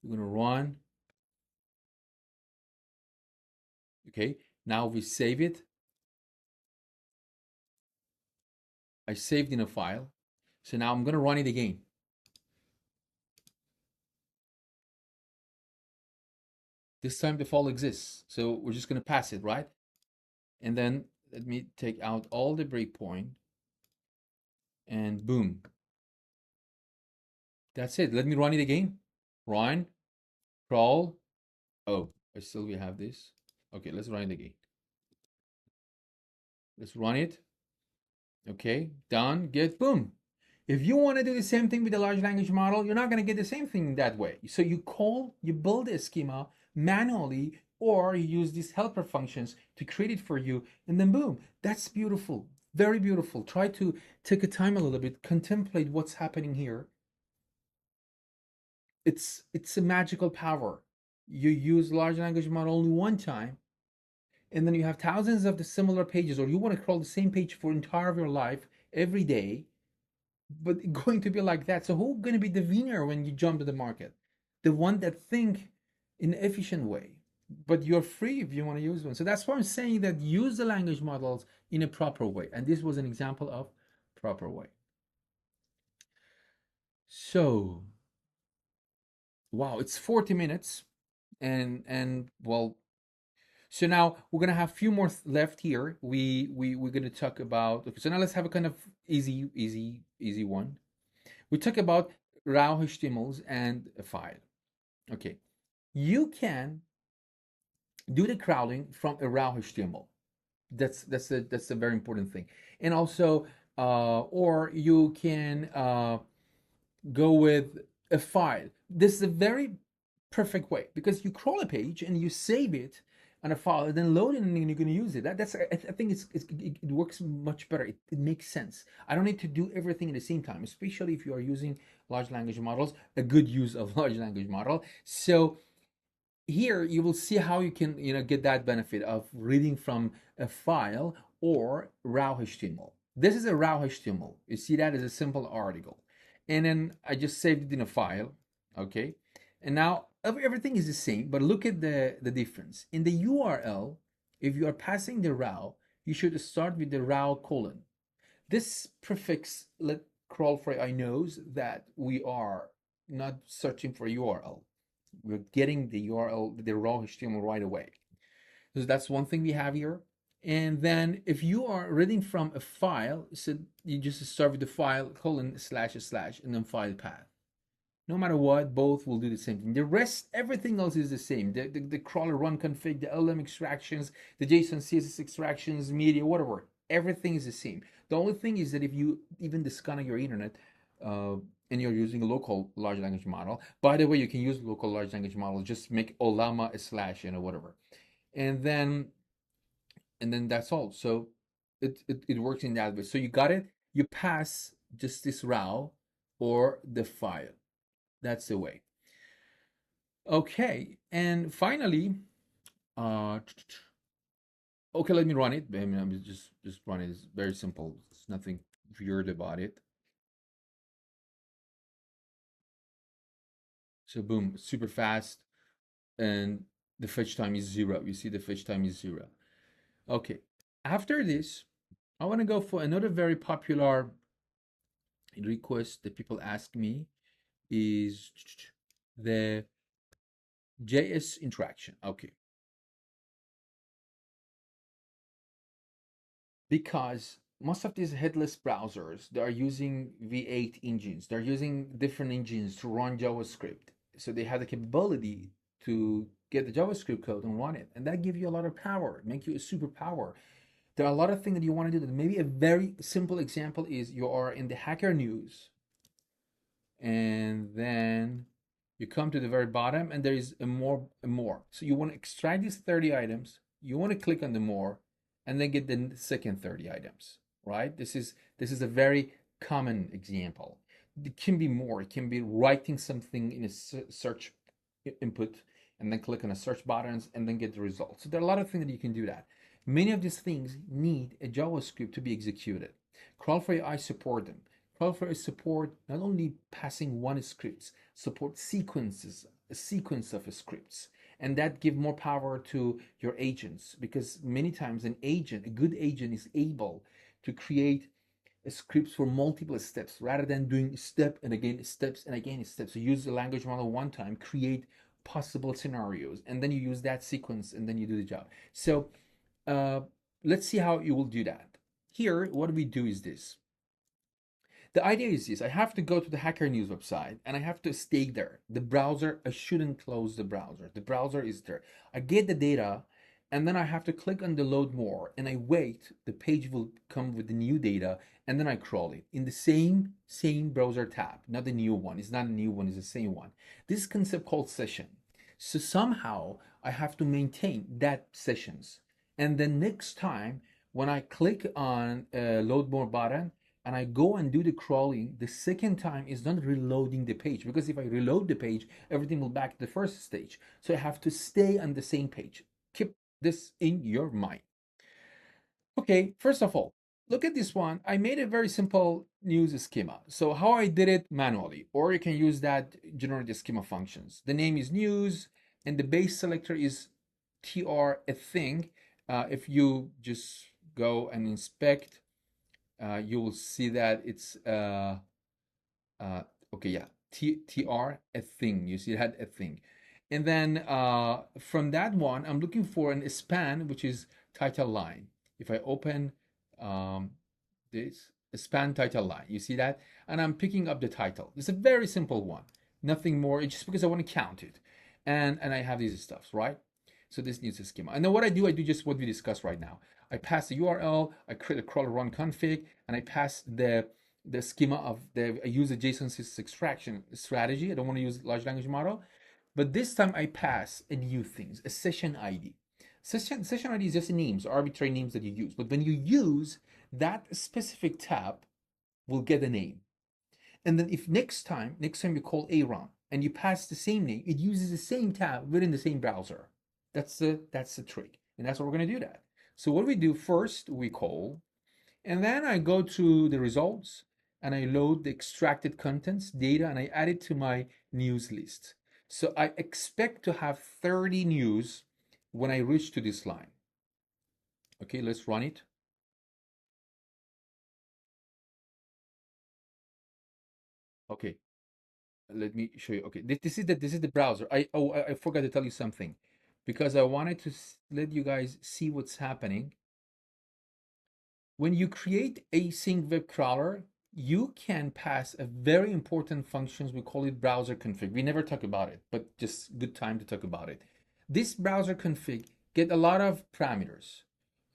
we're gonna run. Okay, now we save it. I saved in a file. So now I'm gonna run it again. This time the file exists. So we're just gonna pass it, right? And then let me take out all the breakpoint and boom. That's it. Let me run it again. Run, crawl. Oh, we have this. Okay, let's run it again. Let's run it. Okay, done, get, boom. If you want to do the same thing with the large language model, you're not going to get the same thing that way. So you build a schema manually, or you use these helper functions to create it for you, and then boom, that's beautiful, very beautiful. Try to take a time a little bit, contemplate what's happening here. It's a magical power. You use large language model only one time, and then you have thousands of the similar pages, or you want to crawl the same page for entire of your life every day, but going to be like that. So who's going to be the winner when you jump to the market? The one that think in an efficient way, but you're free if you want to use one. So that's why I'm saying that use the language models in a proper way, and this was an example of proper way. So wow, it's 40 minutes, and well, so now we're gonna have a few more left here. We're gonna talk about. Okay, so now let's have a kind of easy one. We talk about raw HTMLs and a file. Okay, you can do the crawling from a raw HTML. That's a very important thing. And also, or you can go with a file. This is a very perfect way because you crawl a page and you save it on a file and then load it and you're going to use it. That's I think it works much better. It makes sense. I don't need to do everything at the same time, especially if you are using large language models, a good use of large language model. So here you will see how you can get that benefit of reading from a file or raw HTML. This is a raw HTML. You see that as a simple article. And then I just saved it in a file. Okay. And now everything is the same, but look at the difference. In the URL, if you are passing the raw, you should start with the raw colon. This prefix let Crawl4AI knows that we are not searching for URL. We're getting the URL, the raw HTML right away. So that's one thing we have here. And then if you are reading from a file, so you just start with the file colon slash slash and then file path. No matter what, both will do the same thing. The rest, everything else is the same. The crawler run config, the LM extractions, the JSON CSS extractions, media, whatever. Everything is the same. The only thing is that if you even disconnect your internet and you're using a local large language model, by the way, you can use local large language model. Just make olama a slash, whatever, and then that's all. So it works in that way. So you got it. You pass just this raw or the file. That's the way. Okay, and finally, okay, let me run it. I mean, I'm just run it. It's very simple. It's nothing weird about it. So boom, super fast, and the fetch time is 0. You see the fetch time is 0. Okay, after this, I want to go for another very popular request that people ask me is the JS interaction. Okay, because most of these headless browsers, they are using V8 engines. They're using different engines to run JavaScript. So they have the capability to get the JavaScript code and run it. And that gives you a lot of power, make you a superpower. There are a lot of things that you want to do. Maybe a very simple example is you are in the Hacker News and then you come to the very bottom and there is a more. So you want to extract these 30 items. You want to click on the more and then get the second 30 items, right? This is a very common example. It can be more. It can be writing something in a search input and then click on the search buttons and then get the results. So there are a lot of things that you can do that. Many of these things need a JavaScript to be executed. Crawl4AI support them. Crawl4AI support not only passing one scripts, support sequences, a sequence of scripts, and that give more power to your agents because many times a good agent is able to create scripts for multiple steps rather than doing step and again steps and again steps. So use the language model one time, create possible scenarios, and then you use that sequence and then you do the job. So uh, let's see how you will do that. Here, what we do is this. The idea is this. I have to go to the Hacker News website and I have to stay there. The browser, I shouldn't close the browser. The browser is there. I get the data and then I have to click on the load more and I wait. The page will come with the new data and then I crawl it in the same browser tab, not the new one. It's not a new one, it's the same one. This concept called session. So somehow I have to maintain that sessions. And then next time when I click on load more button, and I go and do the crawling, the second time is not reloading the page because if I reload the page, everything will back to the first stage. So I have to stay on the same page. Keep this in your mind. Okay, first of all, look at this one. I made a very simple news schema. So how I did it manually, or you can use that generated schema functions. The name is news and the base selector is tr a thing. If you just go and inspect, you will see that it's okay, yeah, tr a thing. You see that a thing, and then from that one, I'm looking for an span, which is title line. If I open this span title line, you see that, and I'm picking up the title. It's a very simple one, nothing more. It's just because I want to count it, and I have these stuffs, right? So this needs a schema. And then what I do just what we discussed right now. I pass the URL, I create a crawler run config, and I pass the the schema of I use a JSON extraction strategy. I don't want to use large language model, but this time I pass a new thing, a session ID. Session ID is just names, arbitrary names that you use. But when you use that specific tab, will get a name. And then if next time you call Aaron and you pass the same name, it uses the same tab within the same browser. That's the trick, and that's what we're gonna do that. So what we do first, we call, and then I go to the results and I load the extracted contents data and I add it to my news list. So I expect to have 30 news when I reach to this line. Okay, let's run it. Okay, let me show you. Okay, this is the browser. I forgot to tell you something because I wanted to let you guys see what's happening. When you create async web crawler, you can pass a very important functions. We call it browser config. We never talk about it, but just good time to talk about it. This browser config get a lot of parameters.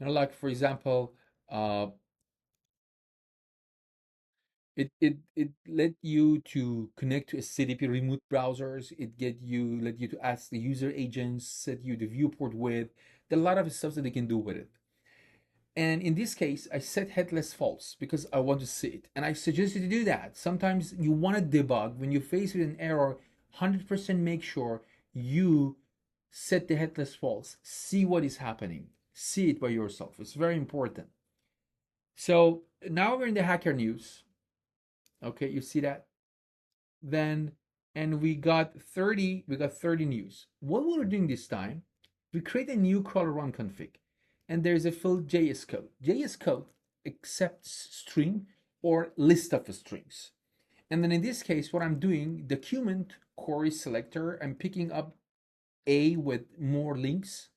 Like for example, uh, it let you to connect to a CDP remote browsers. It let you to ask the user agents, set you the viewport width. There are a lot of stuff that they can do with it. And in this case, I set headless false because I want to see it. And I suggest you to do that. Sometimes you want to debug when you face with an error. 100% make sure you set the headless false. See what is happening. See it by yourself. It's very important. So now we're in the hacker news. Okay, you see that? Then and we got 30 news. What we're doing this time, we create a new crawler run config, and there's a field JS code. JS code accepts string or list of strings. And then in this case, what I'm doing, document query selector, I'm picking up a with more links.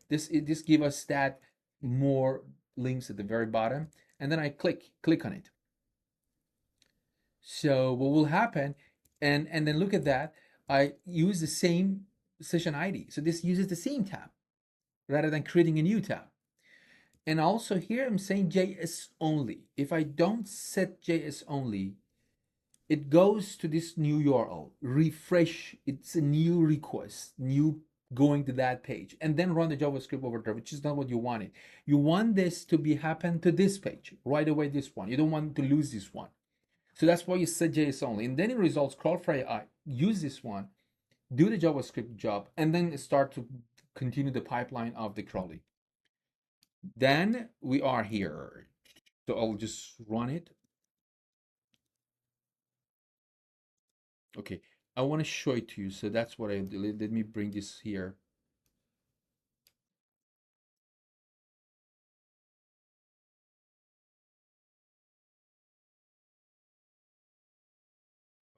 This give us that more links at the very bottom, and then I click on it. So what will happen, and then look at that, I use the same session ID. So this uses the same tab rather than creating a new tab. And also here I'm saying JS only. If I don't set JS only, it goes to this new URL, refresh, it's a new request, new going to that page, and then run the JavaScript over there, which is not what you wanted. You want this to be happen to this page, right away this one. You don't want to lose this one. So that's why you set JS only. And then in results, Crawl4AI, use this one, do the JavaScript job, and then start to continue the pipeline of the crawling. Then we are here. So I'll just run it. Okay, I want to show it to you. So that's what I did. Let me bring this here.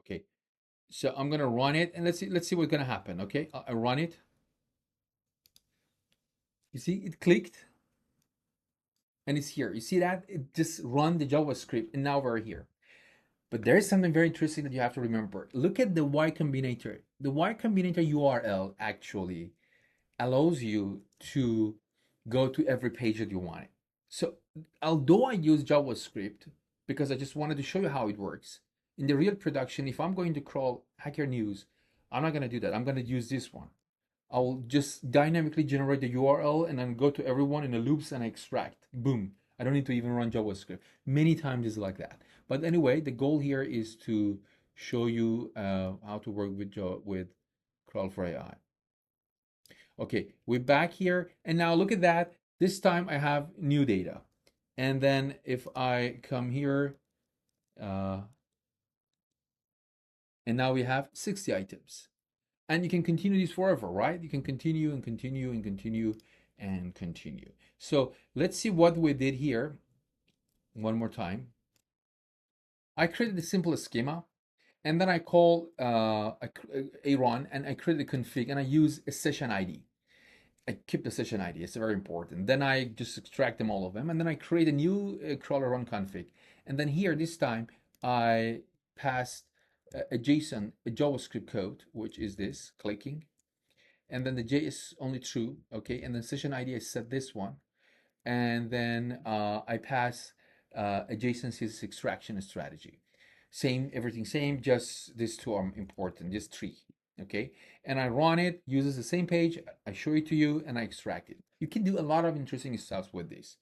Okay, so I'm gonna run it and let's see what's gonna happen. Okay, I run it. You see, it clicked and it's here. You see that? It just run the JavaScript and now we're here. But there is something very interesting that you have to remember. Look at the Y Combinator. The Y Combinator URL actually allows you to go to every page that you want it. So although I use JavaScript because I just wanted to show you how it works, in the real production, if I'm going to crawl Hacker News, I'm not going to do that. I'm going to use this one. I'll just dynamically generate the URL and then go to everyone in the loops and extract. Boom. I don't need to even run JavaScript. Many times it's like that. But anyway, the goal here is to show you how to work with Crawl4AI. Okay, we're back here. And now look at that. This time I have new data. And then if I come here, and now we have 60 items. And you can continue this forever, right? You can continue and continue and continue and continue. So let's see what we did here one more time. I created a simple schema and then I call a run and I create a config and I use a session ID. I keep the session ID, it's very important. Then I just extract them all of them and then I create a new crawler run config. And then here this time I passed a JSON, a JavaScript code, which is this, clicking. And then the J is only true, okay? And then session ID, I set this one. And then I pass adjacencies extraction strategy. Same, everything same, just these two are important, just three. Okay. And I run it, uses the same page, I show it to you, and I extract it. You can do a lot of interesting stuff with this.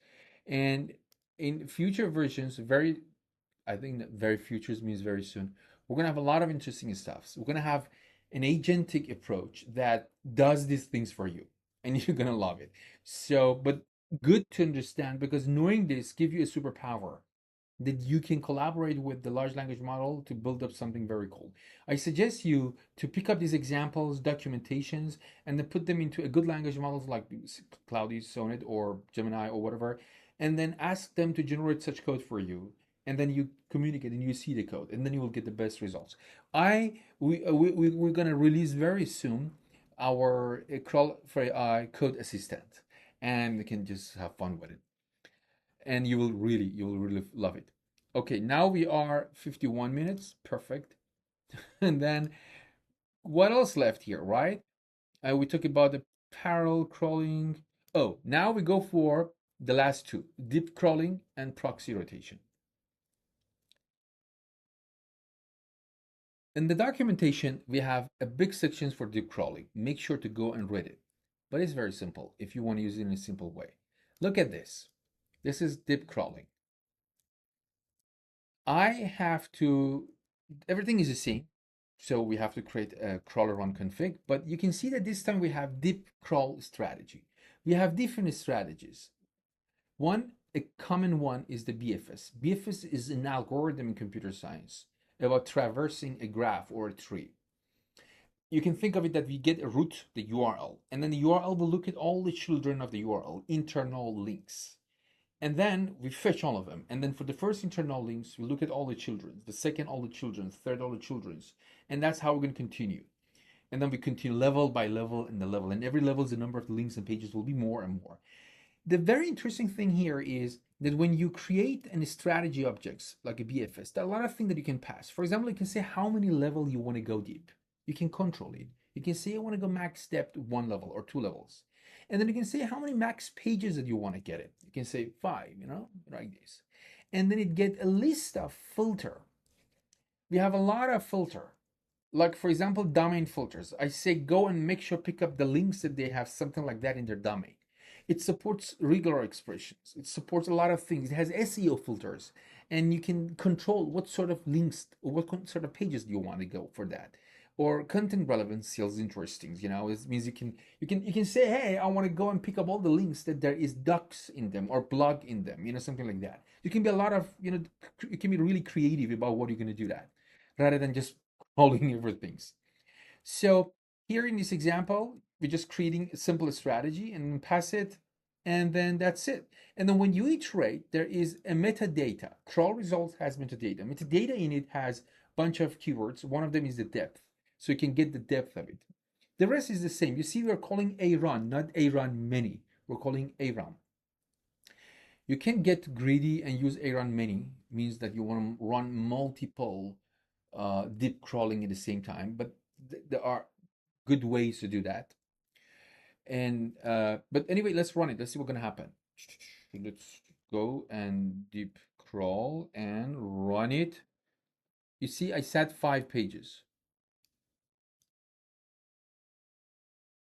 And in future versions, I think that very futures means very soon. We're gonna have a lot of interesting stuff. So we're gonna have an agentic approach that does these things for you, and you're gonna love it. So, but good to understand because knowing this give you a superpower that you can collaborate with the large language model to build up something very cool. I suggest you to pick up these examples, documentations, and then put them into a good language models like Cloudy, Sonnet, or Gemini, or whatever, and then ask them to generate such code for you. And then you communicate and you see the code, and then you will get the best results. We're gonna release very soon our Crawl4AI code assistant, and you can just have fun with it and you will really love it. Okay, now we are 51 minutes, perfect. And then what else left here, right? We talked about the parallel crawling. Oh, now we go for the last two, deep crawling and proxy rotation. In the documentation, we have a big section for deep crawling. Make sure to go and read it. But it's very simple if you want to use it in a simple way. Look at this. This is deep crawling. I have to, everything is the same. So we have to create a crawler run config, but you can see that this time we have deep crawl strategy. We have different strategies. One, a common one is the BFS. BFS is an algorithm in computer science about traversing a graph or a tree. You can think of it that we get a root, the URL, and then the URL will look at all the children of the URL, internal links. And then we fetch all of them. And then for the first internal links, we look at all the children, the second, all the children, third, all the children's. And that's how we're going to continue. And then we continue level by level and the level. And every level, the number of links and pages will be more and more. The very interesting thing here is that when you create any strategy objects like a BFS, there are a lot of things that you can pass. For example, you can say how many level you want to go deep. You can control it. You can say I want to go max depth 1 level or 2 levels. And then you can say how many max pages that you want to get it. You can say 5, like this. And then it get a list of filter. We have a lot of filter. Like for example, domain filters. I say go and make sure pick up the links that they have something like that in their domain. It supports regular expressions. It supports a lot of things. It has SEO filters, and you can control what sort of links or what sort of pages do you want to go for that. Or content relevancy is interesting. It means you can say, hey, I want to go and pick up all the links that there is docs in them or blog in them. Something like that. You can be a lot of you can be really creative about what you're going to do that, rather than just crawling everything. So here in this example, we're just creating a simple strategy and pass it, and then that's it. And then when you iterate, there is a metadata. Crawl results has metadata. Metadata in it has a bunch of keywords. One of them is the depth. So you can get the depth of it. The rest is the same. You see, we're calling a run, not a run many. We're calling a run. You can get greedy and use a run many, means that you want to run multiple deep crawling at the same time, but there are good ways to do that. And but anyway, let's run it. Let's see what's gonna happen. Let's go and deep crawl and run it. You see, I set 5 pages.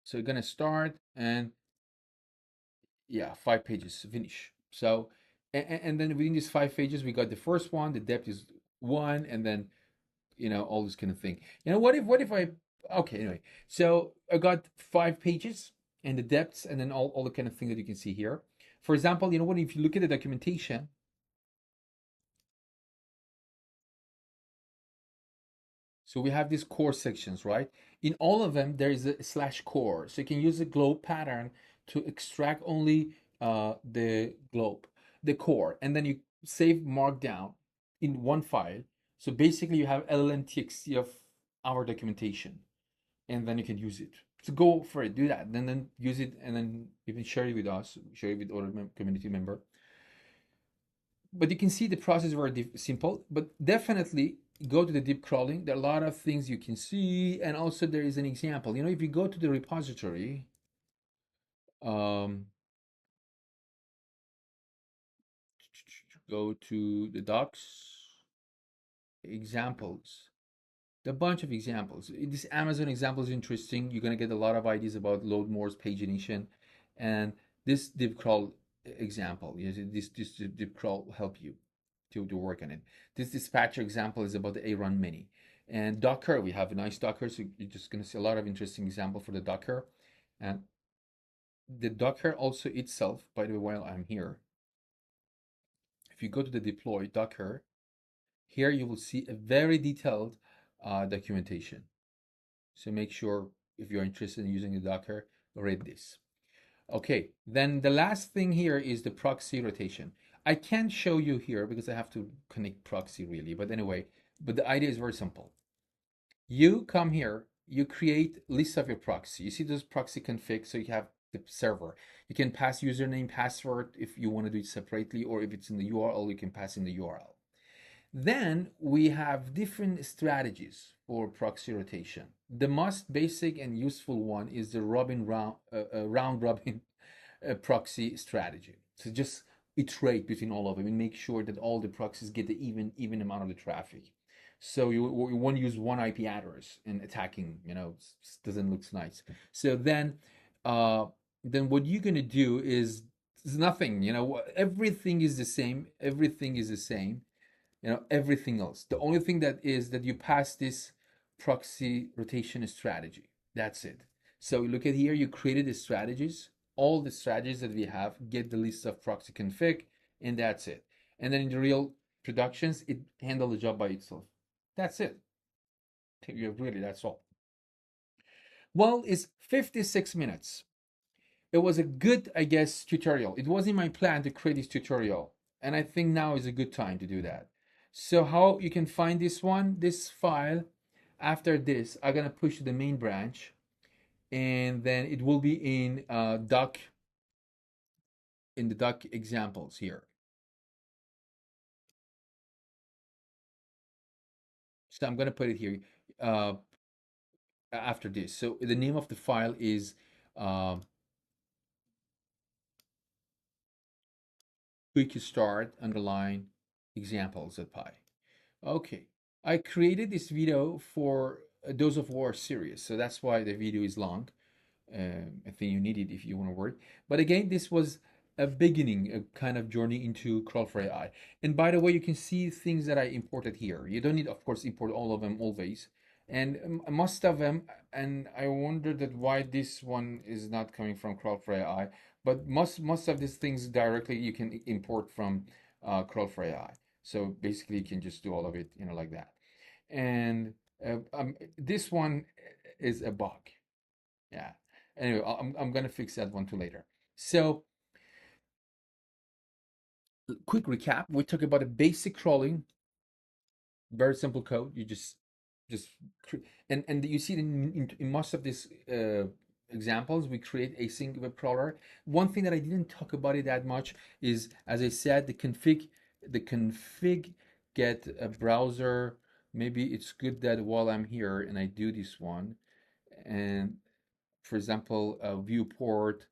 So you're gonna start and yeah, 5 pages, finish. So and then within these 5 pages, we got the first one, the depth is 1, and then all this kind of thing. What if I, okay, anyway, so I got 5 pages and the depths and then all the kind of thing that you can see here. For example, if you look at the documentation, so we have these core sections, right? In all of them, there is a slash core. So you can use the globe pattern to extract only the globe, the core, and then you save markdown in one file. So basically you have LLM.txt of our documentation, and then you can use it. So go for it, do that, and then use it, and then even share it with us, share it with other community member. But you can see the process is very simple, but definitely go to the deep crawling. There are a lot of things you can see, and also there is an example. If you go to the repository, um, go to the docs, examples, a bunch of examples. This Amazon example is interesting. You're gonna get a lot of ideas about load more's pagination, and this div crawl example. Yes, this div crawl will help you to work on it. This dispatcher example is about the A-Run Mini, and Docker. We have a nice Docker, so you're just gonna see a lot of interesting example for the Docker, and the Docker also itself. By the way, while I'm here, if you go to the deploy Docker, here you will see a very detailed documentation. So make sure if you're interested in using the Docker, read this. Okay, then the last thing here is the proxy rotation. I can't show you here because I have to connect proxy really, but anyway, but the idea is very simple. You come here, you create list of your proxy. You see those proxy config, so you have the server. You can pass username, password if you want to do it separately, or if it's in the URL, you can pass in the URL. Then we have different strategies for proxy rotation. The most basic and useful one is the round robin proxy strategy. So just iterate between all of them and make sure that all the proxies get the even amount of the traffic. So you want to use one IP address in attacking, doesn't look nice. So then what you're gonna do is nothing, everything is the same. Everything is the same, everything else. The only thing that is that you pass this proxy rotation strategy. That's it. So look at here, you created the strategies. All the strategies that we have, get the list of proxy config, and that's it. And then in the real productions, it handle the job by itself. That's it. Really, that's all. Well, it's 56 minutes. It was a good, I guess, tutorial. It wasn't my plan to create this tutorial, and I think now is a good time to do that. So how you can find this file, after this, I'm gonna push to the main branch, and then it will be in the doc examples here. So I'm gonna put it here uh, after this. So the name of the file is uh, Quickstart underline examples.py. Okay, I created this video for those of war serious, so that's why the video is long. I think you need it if you want to work. But again, this was a beginning, a kind of journey into Crawl4AI. And by the way, you can see things that I imported here. You don't need, of course, import all of them always. And most of them, and I wonder that why this one is not coming from Crawl4AI, but most of these things directly you can import from Crawl4AI. So basically, you can just do all of it, like that. And this one is a bug. Yeah. Anyway, I'm gonna fix that one too later. So, quick recap: we talked about a basic crawling, very simple code. You just and you see in most of these examples, we create a single web crawler. One thing that I didn't talk about it that much is, as I said, the config get a browser. Maybe it's good that while I'm here and I do this one, and for example, a viewport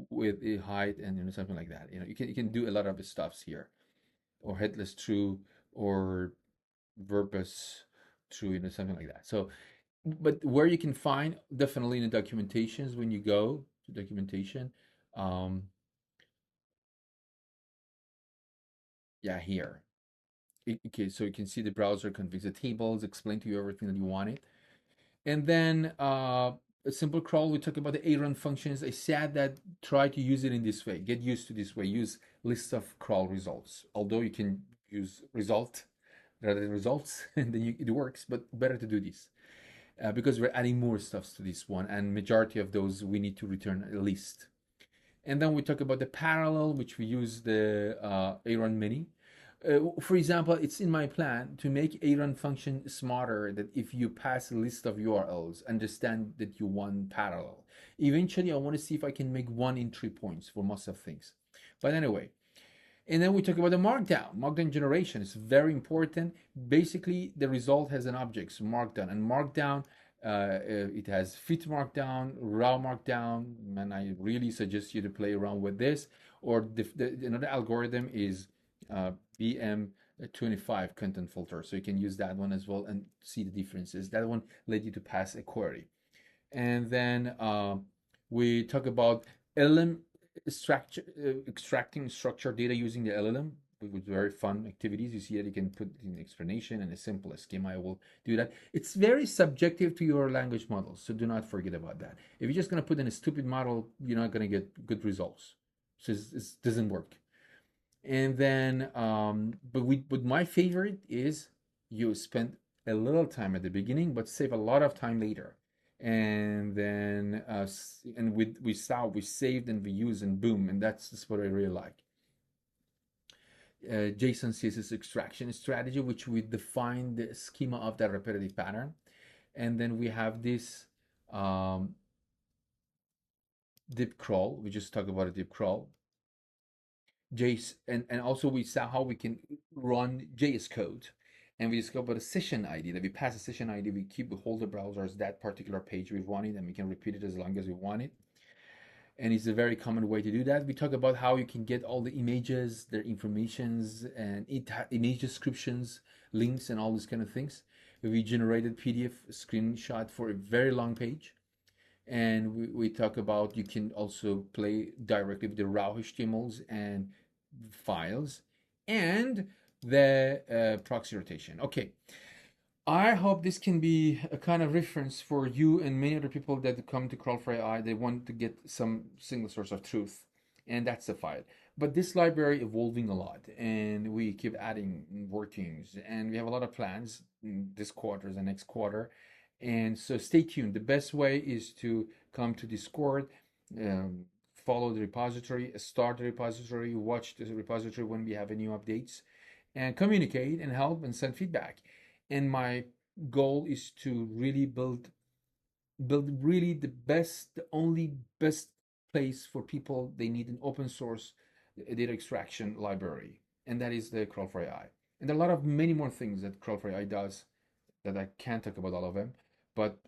with a height and something like that. You can do a lot of the stuffs here, or headless true, or verbose true, something like that. So, but where you can find definitely in the documentations when you go to documentation, um, yeah, here. Okay, so you can see the browser configs the tables, explain to you everything that you wanted. And then a simple crawl, we talk about the A-run functions. I said that try to use it in this way. Get used to this way. Use list of crawl results. Although you can use result rather than results, and then it works, but better to do this. Because we're adding more stuffs to this one, and majority of those we need to return a list. And then we talk about the parallel, which we use the A-run mini. For example, it's in my plan to make A-run function smarter, that if you pass a list of URLs, understand that you want parallel. Eventually, I want to see if I can make one entry points for most of things. But anyway, and then we talk about the markdown. Markdown generation is very important. Basically, the result has an object, so markdown. And markdown, it has fit markdown, raw markdown, and I really suggest you to play around with this. Or another algorithm is BM25 content filter. So you can use that one as well and see the differences. That one led you to pass a query. And then we talk about LLM extracting structured data using the LLM, with very fun activities. You see that you can put an explanation and a simple schema. I will do that. It's very subjective to your language models, so do not forget about that. If you're just going to put in a stupid model, you're not going to get good results. So it doesn't work. And then, but my favorite is you spend a little time at the beginning, but save a lot of time later. And then, and we saved and we use and boom, and that's what I really like. JSON CSS extraction strategy, which we define the schema of that repetitive pattern. And then we have this deep crawl. We just talked about a deep crawl. And also we saw how we can run JS code. And we discovered a session ID that we pass a session ID. We keep the hold the browser as that particular page we want it, and we can repeat it as long as we want it. And it's a very common way to do that. We talk about how you can get all the images, their informations, and image descriptions, links, and all these kind of things. We generated PDF screenshot for a very long page. And we talk about you can also play directly with the raw HTMLs and files and the proxy rotation. Okay. I hope this can be a kind of reference for you and many other people that come to Crawl4AI. They want to get some single source of truth, and that's the file. But this library evolving a lot, and we keep adding workings, and we have a lot of plans this quarter and next quarter. And so stay tuned. The best way is to come to Discord, follow the repository, start the repository, watch the repository when we have any new updates, and communicate and help and send feedback. And my goal is to really build really the best, the only best place for people. They need an open source data extraction library, and that is the Crawl4AI. And there are a lot of many more things that Crawl4AI does that I can't talk about all of them, but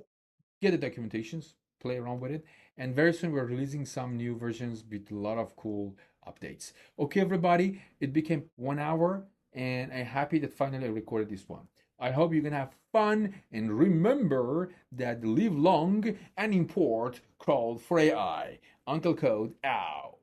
get the documentations, play around with it, and very soon we're releasing some new versions with a lot of cool updates. Okay, everybody, it became 1 hour, and I'm happy that finally I recorded this one. I hope you can have fun, and remember that live long and import Crawl4AI. Unclecode out.